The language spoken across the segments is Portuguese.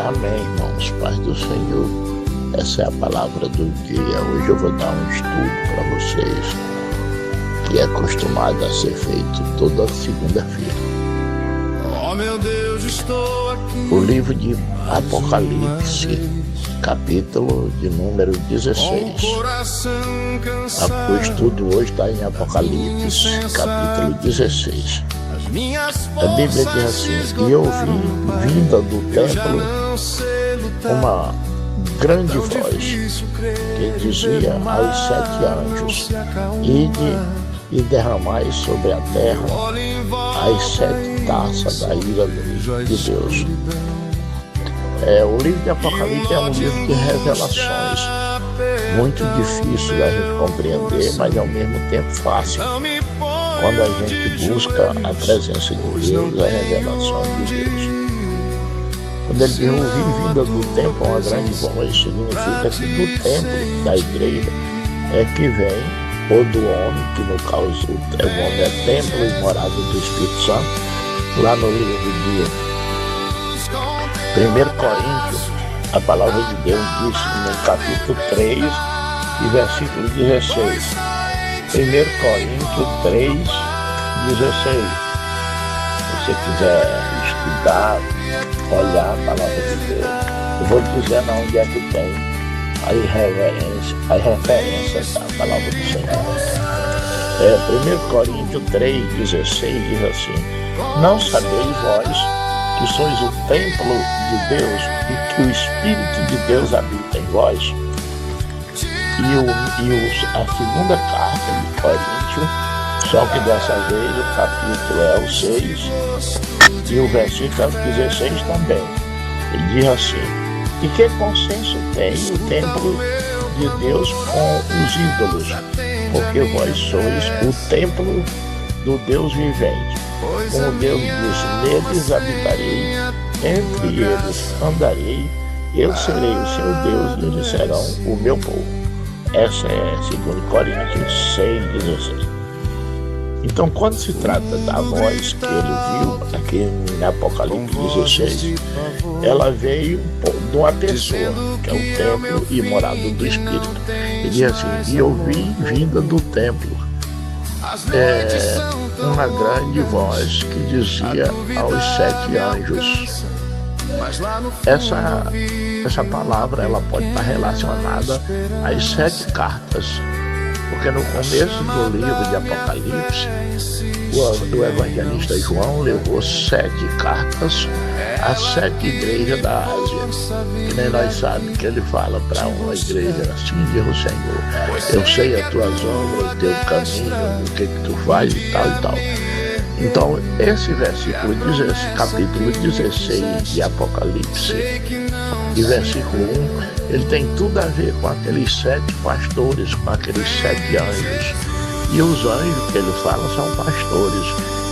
Amém, irmãos. Paz do Senhor. Essa é a palavra do dia. Hoje eu vou dar um estudo para vocês que é acostumado a ser feito toda segunda-feira. Oh, meu Deus, estou aqui. O livro de Apocalipse, capítulo de número 16. O estudo hoje está em Apocalipse, capítulo 16. A Bíblia diz assim: e ouvi vinda do templo uma grande voz que dizia aos 7 anjos: ide e derramai sobre a terra as 7 taças da ira de Deus. O livro de Apocalipse é um livro de revelações, muito difícil da gente compreender, mas ao mesmo tempo fácil, quando a gente busca a presença de Deus, a revelação de Deus. Quando ele diz ouvir vinda do templo uma grande voz, significa que do templo da igreja é que vem, ou do homem, que no caso o homem é templo e morada do Espírito Santo. Lá no livro de 1 Coríntios, a palavra de Deus diz no capítulo 3 e versículo 16. 1 Coríntios 3, 16. Se você quiser estudar, olhar a palavra de Deus, eu vou dizer onde é que tem a referência da palavra do Senhor. 1 Coríntios 3, 16 diz assim: não sabeis vós que sois o templo de Deus e que o Espírito de Deus habita em vós? A segunda carta de Coríntios, só que dessa vez o capítulo é o 6 e o versículo é o 16 também. Ele diz assim: e que consenso tem o templo de Deus com os ídolos? Porque vós sois o templo do Deus vivente. Como Deus diz: neles habitarei, entre eles andarei, eu serei o seu Deus e eles serão o meu povo. Essa é 2 Coríntios 6, 16. Então, quando se trata da voz que ele viu aqui em Apocalipse 16, ela veio de uma pessoa, que é o templo e morada do Espírito. Ele diz assim: e ouvi vinda do templo uma grande voz que dizia aos 7 anjos. Essa palavra ela pode estar relacionada às 7 cartas, porque no começo do livro de Apocalipse, o evangelista João levou 7 cartas às 7 igrejas da Ásia. Que nem nós sabemos que ele fala para uma igreja assim: diz o Senhor, eu sei as tuas obras, o teu caminho, o que tu faz e tal e tal. Então, esse versículo, esse capítulo 16 de Apocalipse, e versículo 1, ele tem tudo a ver com aqueles 7 pastores, com aqueles 7 anjos. E os anjos que ele fala são pastores.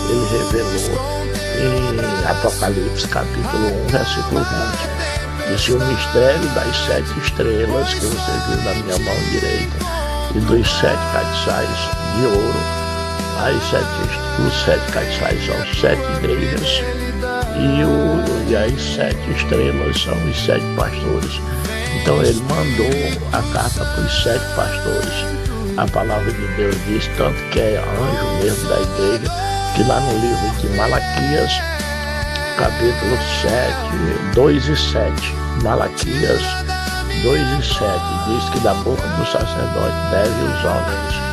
Ele revelou em Apocalipse capítulo 1, versículo 20. Disse: o mistério das 7 estrelas que você viu na minha mão direita e dos 7 castiçais de ouro. Os 7 castiçais são 7 igrejas e as 7 estrelas são os 7 pastores. Então ele mandou a carta para os 7 pastores. A palavra de Deus diz, tanto que é anjo mesmo da igreja, que lá no livro de Malaquias, capítulo 7, 2 e 7, Malaquias 2 e 7, diz que da boca do sacerdote deve os homens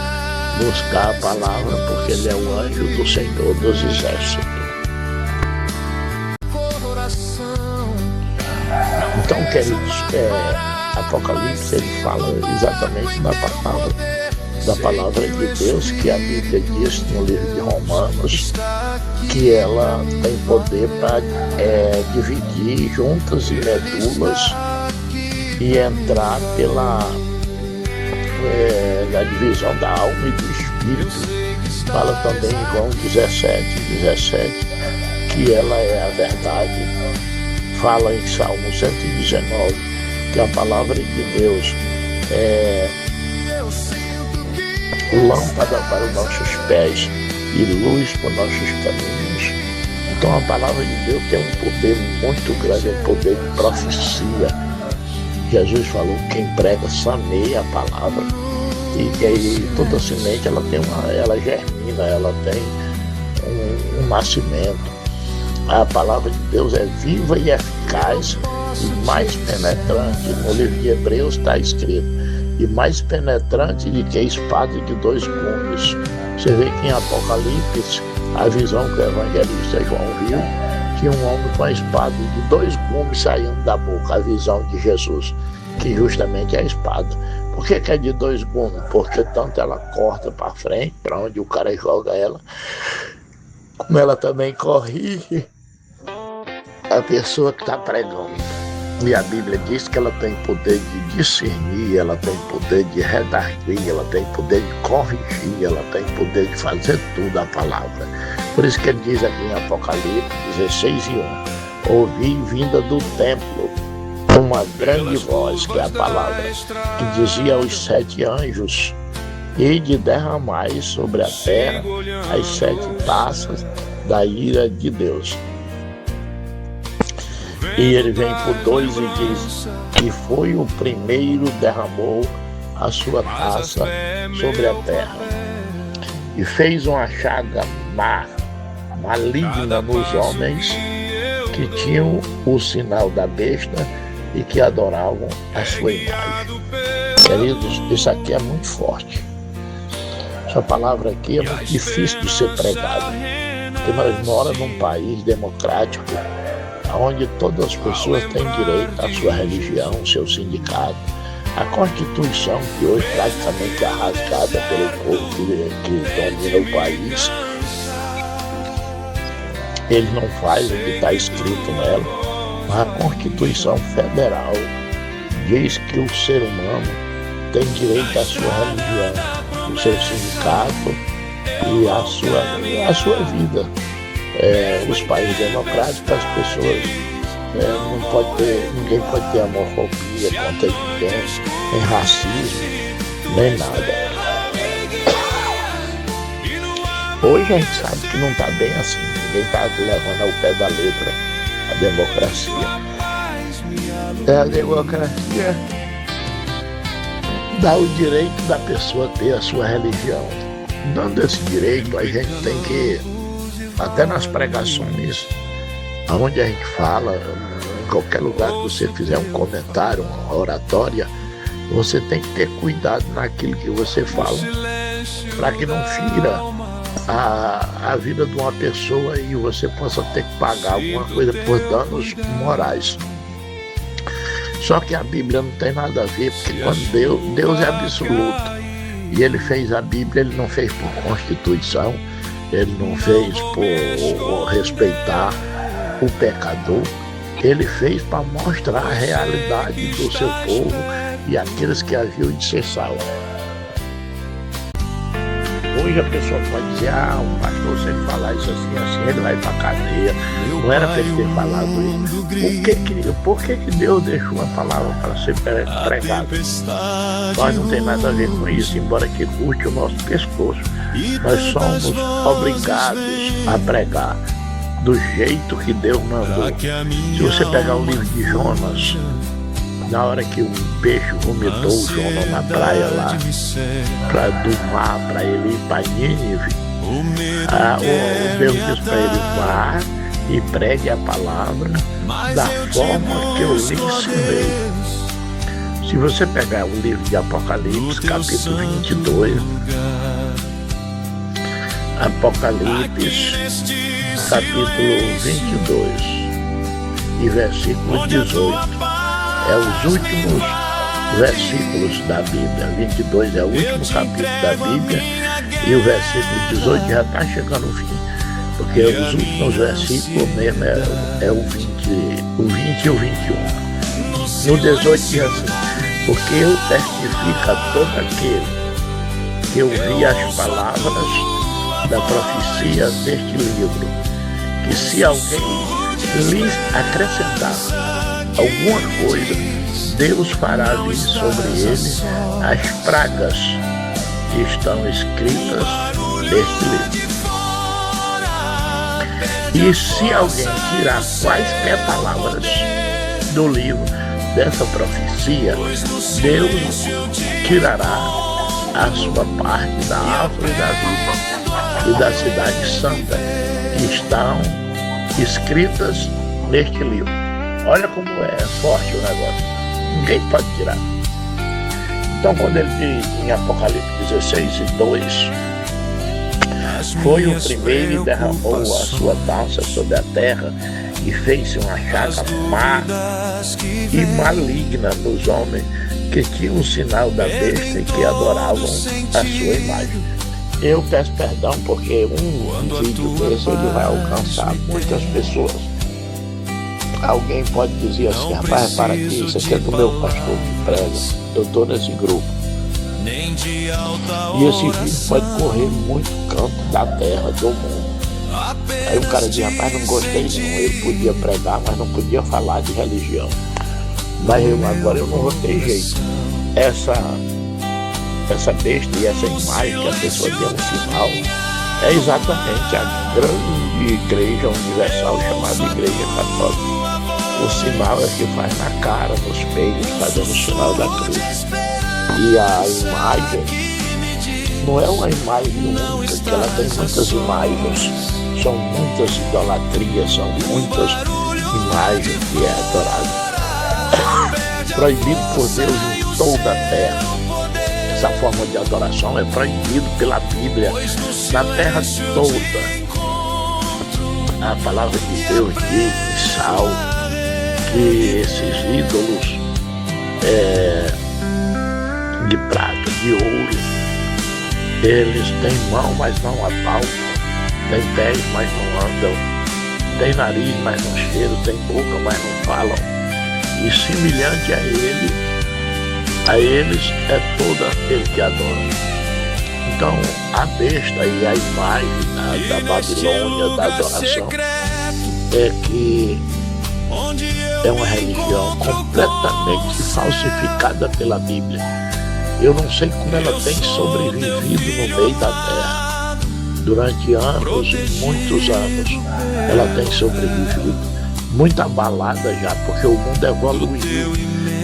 buscar a palavra, porque ele é o anjo do Senhor dos exércitos. Então, queridos, Apocalipse ele fala exatamente da palavra de Deus, que a Bíblia diz no livro de Romanos que ela tem poder para dividir juntas e medulas e entrar na divisão da alma e do espírito. Fala também em João 17, que ela é a verdade. Fala em Salmo 119, que a palavra de Deus é lâmpada para os nossos pés e luz para os nossos caminhos. Então a palavra de Deus tem um poder muito grande, um poder de profecia. Jesus falou, quem prega semeia a palavra. E toda semente ela germina, ela tem um nascimento. A palavra de Deus é viva e eficaz e mais penetrante. No livro de Hebreus está escrito, e mais penetrante do que a espada de dois gumes. Você vê que em Apocalipse, a visão que o evangelista João viu, que um homem com a espada de dois gumes saindo da boca, a visão de Jesus, que justamente é a espada. Por que é de dois gumes? Porque tanto ela corta para frente, para onde o cara joga ela, como ela também corrige a pessoa que está pregando. E a Bíblia diz que ela tem poder de discernir, ela tem poder de redarguir, ela tem poder de corrigir, ela tem poder de fazer tudo a palavra. Por isso que ele diz aqui em Apocalipse 16:1, ouvi vinda do templo uma grande voz, que é a palavra, que dizia aos 7 anjos, e de derramai sobre a terra as 7 taças da ira de Deus. E ele vem por 2 e diz, que foi o primeiro derramou a sua taça sobre a terra, e fez uma chaga maligna nos homens que tinham o sinal da besta e que adoravam a sua imagem. Queridos, isso aqui é muito forte. Essa palavra aqui é muito difícil de ser pregada, porque nós moramos num país democrático, onde todas as pessoas têm direito à sua religião, ao seu sindicato. A Constituição, que hoje praticamente é rasgada pelo povo que domina o país, ele não faz o que está escrito nela. A Constituição Federal diz que o ser humano tem direito à sua religião, ao seu sindicato e à sua vida. Os países democráticos, as pessoas ninguém pode ter homofobia contra ninguém, nem racismo, nem nada. Hoje a gente sabe que não está bem assim, ninguém está levando ao pé da letra a democracia. A democracia dá o direito da pessoa ter a sua religião. Dando esse direito, a gente tem que, até nas pregações, onde a gente fala, em qualquer lugar que você fizer um comentário, uma oratória, você tem que ter cuidado naquilo que você fala, para que não fira a vida de uma pessoa e você possa ter que pagar alguma coisa por danos morais. Só que a Bíblia não tem nada a ver, porque quando Deus é absoluto, e ele fez a Bíblia, ele não fez por Constituição, ele não fez por respeitar o pecador, ele fez para mostrar a realidade do seu povo e aqueles que haviam de ser salvos. Hoje a pessoa pode dizer, o pastor, se ele falar isso assim, ele vai para a cadeia. Não era para ele ter falado isso. Por que Deus deixou a palavra para ser pregada? Nós não tem nada a ver com isso, embora que curte o nosso pescoço. Nós somos obrigados a pregar do jeito que Deus mandou. Se você pegar o livro de Jonas, na hora que o peixe vomitou o Jonas na praia lá, do mar, para ele ir para Nínive, o Deus disse para ele, vá e pregue a palavra da forma que eu lhe ensinei. Se você pegar o livro de Apocalipse, capítulo 22, Apocalipse, capítulo 22 e versículo 18, é os últimos versículos da Bíblia. 22 é o último capítulo da Bíblia e o versículo 18 já está chegando ao fim, porque os últimos versículos mesmo é o 20 e o 21. No 18 diz assim, porque eu testifico a todo aquele que ouvi as palavras da profecia deste livro, que se alguém lhes acrescentar alguma coisa, Deus fará vir sobre ele as pragas que estão escritas neste livro. E se alguém tirar quaisquer palavras do livro dessa profecia, Deus tirará a sua parte da árvore da vida e da cidade santa que estão escritas neste livro. Olha como é forte o negócio. Ninguém pode tirar. Então, quando ele diz em Apocalipse 16:2, foi o primeiro e derramou a sua taça sobre a terra e fez-se uma chaga má e maligna nos homens que tinham o sinal da besta e que adoravam a sua imagem. Eu peço perdão porque um vídeo desse ele vai alcançar muitas pessoas. Alguém pode dizer assim: rapaz, para aqui, isso aqui é do meu pastor que prega, eu estou nesse grupo. E esse vídeo pode correr muito canto da terra, do mundo. Aí o cara diz: rapaz, não gostei não, ele podia pregar, mas não podia falar de religião. Mas agora eu não vou ter jeito. Essa besta e essa imagem que a pessoa tem um sinal é exatamente a grande igreja universal chamada Igreja Católica. O sinal é que faz na cara, nos peitos, fazendo o sinal da cruz. E a imagem não é uma imagem única, que ela tem muitas imagens, são muitas idolatrias, são muitas imagens que é adorado. Proibido por Deus em toda a terra. Essa forma de adoração é proibido pela Bíblia na terra toda. A palavra de Deus diz em Salmo que esses ídolos de prata, de ouro, eles têm mão, mas não apalpam, têm pés, mas não andam, têm nariz, mas não cheiram, têm boca, mas não falam. E semelhante a eles é todo aquele que adora. Então, a besta e a imagem da Babilônia, da adoração, é que é uma religião completamente falsificada pela Bíblia. Eu não sei como ela tem sobrevivido no meio da terra. Durante anos, muitos anos, ela tem sobrevivido. Muito abalada já, porque o mundo evoluiu.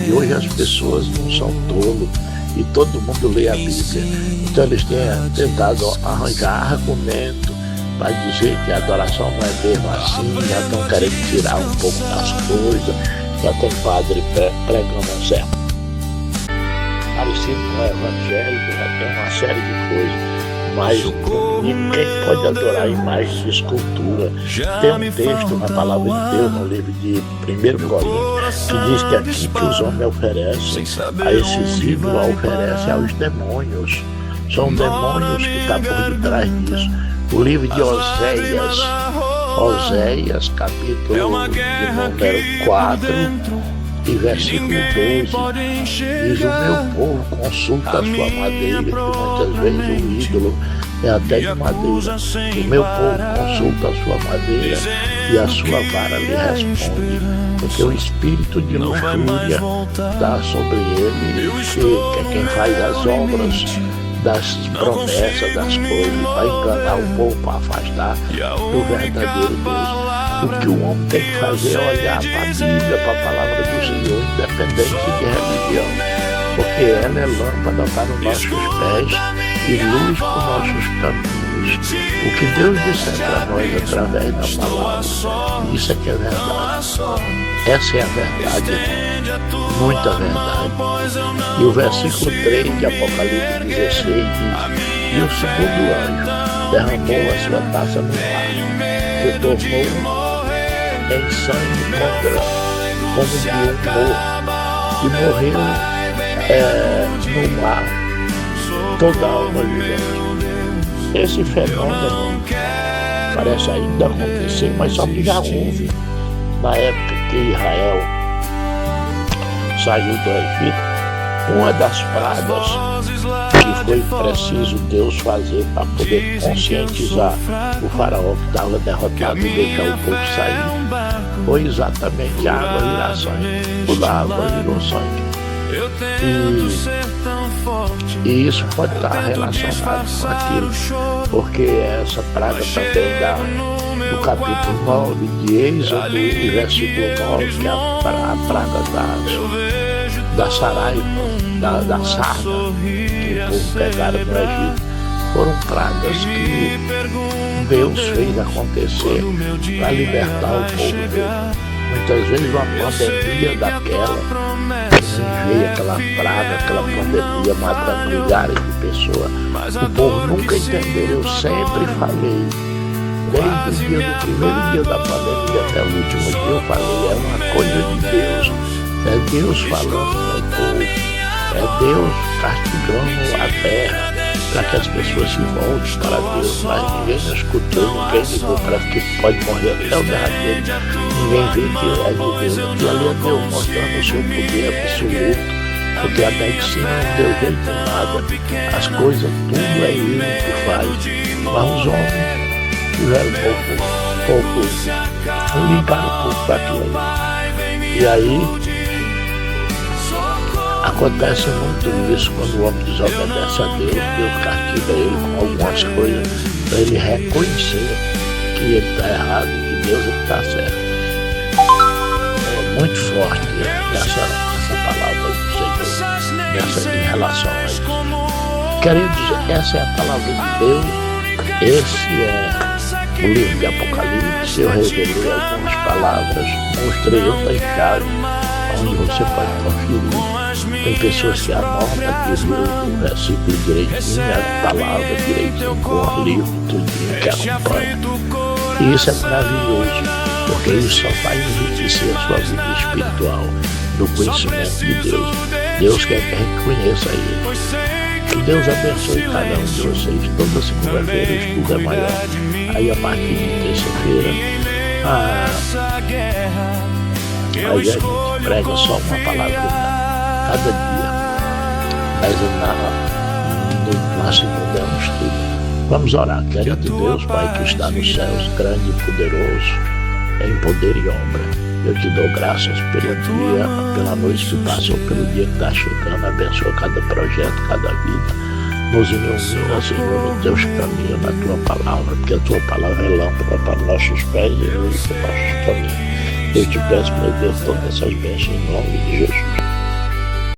E hoje as pessoas não são tolos. E todo mundo lê a Bíblia. Então eles têm tentado arranjar argumento para dizer que a adoração não é mesmo assim, já estão querendo tirar um pouco das coisas, já tem padre pregando um certo parecido com o evangélico, já tem uma série de coisas, mas ninguém pode adorar imagens de escultura. Tem um texto na palavra de Deus, no livro de 1 Coríntios, que diz que aqui que os homens oferecem a esses ídolos, oferecem aos demônios. São demônios que estão por detrás disso. O livro de Oséias, capítulo de número 4 e versículo 12, diz: o meu povo consulta a sua madeira, que muitas vezes o ídolo é até de madeira. O meu povo consulta a sua madeira e a sua vara lhe responde, porque o espírito de luxúria está sobre ele, que é quem faz as obras das promessas, das coisas, para enganar o povo, para afastar do verdadeiro Deus. O que o homem tem que fazer é olhar para a Bíblia, para a palavra do Senhor, independente de religião, porque ela é lâmpada para os nossos pés e luz para os nossos caminhos. O que Deus disser para nós através da palavra, isso é que é verdade. Essa é a verdade, irmão. Muita verdade. E o versículo 3 de Apocalipse 16 diz: e o segundo anjo derramou a sua taça no mar, que tornou em sangue contra, como de um morto, e morreu no mar toda a alma vivente. Esse fenômeno parece ainda acontecer, mas só que já houve na época que Israel saiu do Egito. Uma das pragas que foi preciso Deus fazer para poder conscientizar o faraó que estava derrotado e deixar o povo sair foi exatamente a água virar sangue. A água virou sangue. E isso pode estar relacionado com aquilo, porque essa praga também do capítulo 9 de Êxodo, e versículo 9, que é a praga da saraiva, da sarna, que o povo pegaram no Egito. Foram pragas que Deus fez acontecer para libertar o povo dele. Muitas vezes uma pandemia daquela, que veio aquela praga, aquela pandemia matando milhares de pessoas. O povo nunca entendeu, eu sempre falei. Desde o dia do primeiro dia da pandemia até o último dia eu falei, é uma coisa de Deus. É Deus falando com o povo. É Deus castigando a terra para que as pessoas se voltem para Deus. Mas ninguém não escutou, ninguém ligou para que pode morrer até o derradeiro. Ninguém vê que é de Deus. Aquilo ali é Deus mostrando o seu poder absoluto. Porque a medicina não deu jeito em nada. As coisas, tudo é Ele que faz. Mas os homens tiveram ligaram um pouco para aquilo ali. E aí acontece muito isso quando o homem desobedece a Deus. Deus castiga ele com algumas coisas para ele reconhecer que ele está errado e que Deus está certo. É muito forte essa palavra do Senhor em relação a isso. Queridos, essa é a palavra de Deus. Esse é o livro de Apocalipse. Eu revelei algumas palavras, mostrei outra chave onde você pode conferir. Tem pessoas que anotam aqui o versículo direitinho, a palavra direitinho, com o livro tudinho que acompanha. E isso é maravilhoso, porque isso só vai enriquecer a sua vida espiritual, no conhecimento de Deus. Deus quer que a gente conheça Ele. Que Deus abençoe cada um de vocês. Toda segunda-feira o estudo é maior. Aí a partir de terça-feira, aí a gente prega só uma palavra cada dia. Mas na segunda é um estudo. Vamos orar. Querido Deus, Pai que está nos céus, grande e poderoso, em poder e obra. Eu te dou graças pelo dia, pela noite que passou, pelo dia que está chegando. Abençoa cada projeto, cada vida. Nos ilumina, Senhor, nos teus caminhos, na tua palavra, porque a tua palavra é lâmpada para nossos pés e luz para nossos caminhos. Eu te peço, meu Deus, todas essas bênçãos em nome de Jesus.